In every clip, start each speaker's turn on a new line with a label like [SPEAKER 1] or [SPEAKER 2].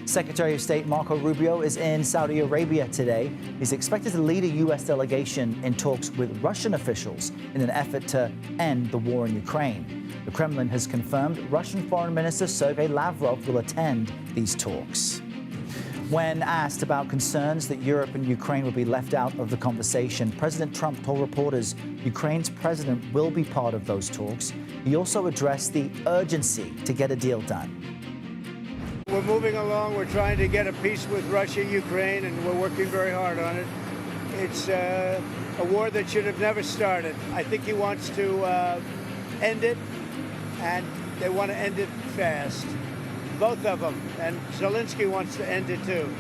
[SPEAKER 1] Secretary of State Marco Rubio is in Saudi Arabia today. He's expected to lead a U.S. delegation in talks with Russian officials in an effort to end the war in Ukraine. The Kremlin has confirmed Russian Foreign Minister Sergei Lavrov will attend these talks. When asked about concerns that Europe and Ukraine will be left out of the conversation, President Trump told reporters Ukraine's president will be part of those talks. He also addressed the urgency to get a deal done.
[SPEAKER 2] We're moving along. We're trying to get a peace with Russia, Ukraine, and we're working very hard on it. It's a war that should have never started. I think he wants to end it, and they want to end it fast. Both of them. And Zelensky wants to end it, too.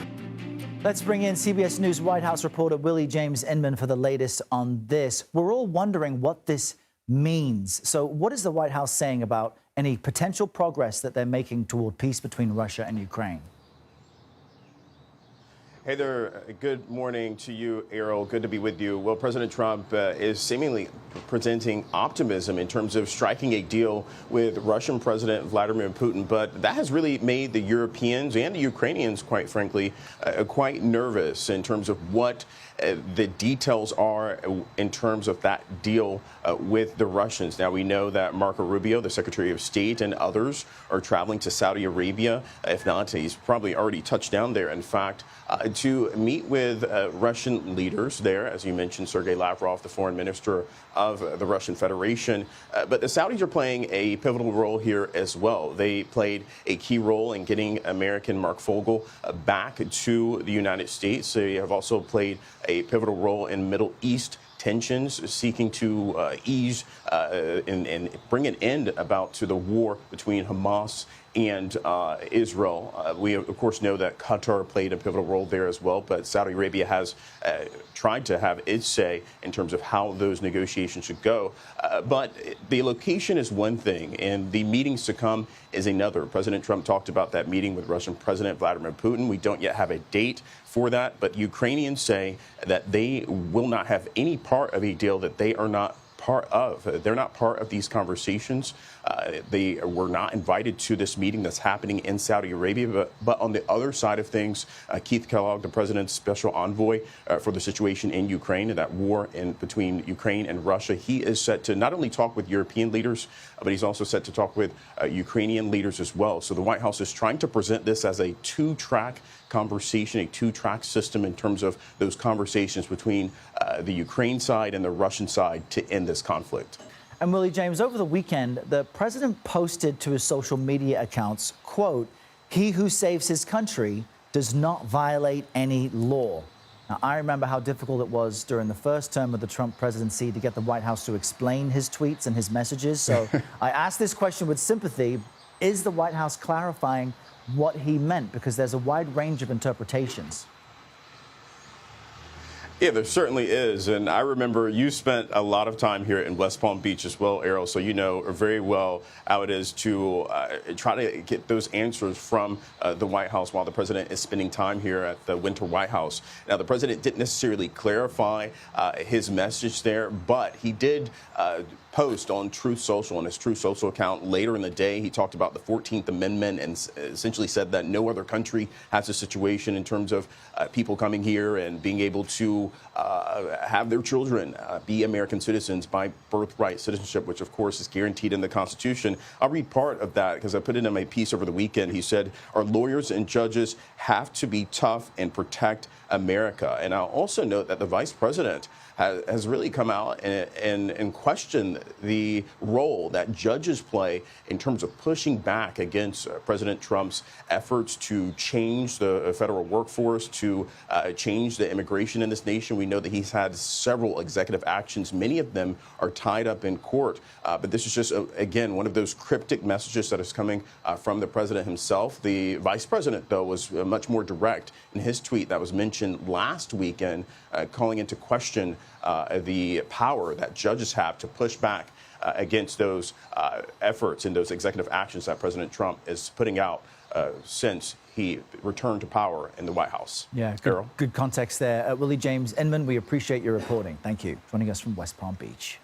[SPEAKER 1] Let's bring in CBS News White House reporter Willie James Inman for the latest on this. We're all wondering what this means. So what is the White House saying about any potential progress that they're making toward peace between Russia and Ukraine?
[SPEAKER 3] Hey there. Good morning to you, Errol. Good to be with you. Well, President Trump is seemingly presenting optimism in terms of striking a deal with Russian President Vladimir Putin. But that has really made the Europeans and the Ukrainians, quite frankly, quite nervous in terms of what the details are in terms of that deal with the Russians. Now, we know that Marco Rubio, the Secretary of State, and others are traveling to Saudi Arabia. If not, he's probably already touched down there, in fact, to meet with Russian leaders there, as you mentioned, Sergei Lavrov, the foreign minister of the Russian Federation. But the Saudis are playing a pivotal role here as well. They played a key role in getting American Mark Fogel back to the United States. They have also played a pivotal role in Middle East tensions, seeking to ease and bring an end about to the war between Hamas and Israel. We, of course, know that Qatar played a pivotal role there as well, but Saudi Arabia has tried to have its say in terms of how those negotiations should go. But the location is one thing, and the meetings to come is another. President Trump talked about that meeting with Russian President Vladimir Putin. We don't yet have a date for that, but Ukrainians say that they will not have any part of a deal that they are not part of. They're not part of these conversations. They were not invited to this meeting that's happening in Saudi Arabia. But on the other side of things, Keith Kellogg, the president's special envoy for the situation in Ukraine, and that war between Ukraine and Russia, he is set to not only talk with European leaders, but he's also set to talk with Ukrainian leaders as well. So the White House is trying to present this as a two-track conversation, a two-track system in terms of those conversations between the Ukraine side and the Russian side to end this conflict.
[SPEAKER 1] And Willie James, over the weekend, the president posted to his social media accounts, quote, "He who saves his country does not violate any law." Now, I remember how difficult it was during the first term of the Trump presidency to get the White House to explain his tweets and his messages. So I asked this question with sympathy. Is the White House clarifying what he meant? Because there's a wide range of interpretations.
[SPEAKER 3] Yeah, there certainly is. And I remember you spent a lot of time here in West Palm Beach as well, Errol, so you know very well how it is to try to get those answers from the White House while the president is spending time here at the Winter White House. Now, the president didn't necessarily clarify his message there, but he did post on Truth Social, on his Truth Social account later in the day. He talked about the 14th Amendment and essentially said that no other country has a situation in terms of people coming here and being able to have their children be American citizens by birthright citizenship, which, of course, is guaranteed in the Constitution. I'll read part of that because I put it in my piece over the weekend. He said, "Our lawyers and judges have to be tough and protect America." And I'll also note that the vice president has really come out and questioned the role that judges play in terms of pushing back against President Trump's efforts to change the federal workforce, to change the immigration in this nation. We know that he's had several executive actions. Many of them are tied up in court. But this is just, again, one of those cryptic messages that is coming from the president himself. The vice president, though, was much more direct in his tweet that was mentioned last weekend, calling into question the power that judges have to push back against those efforts and those executive actions that President Trump is putting out since he returned to power in the White House.
[SPEAKER 1] Yeah, good context there. Willie James Inman, we appreciate your reporting. Thank you. Joining us from West Palm Beach.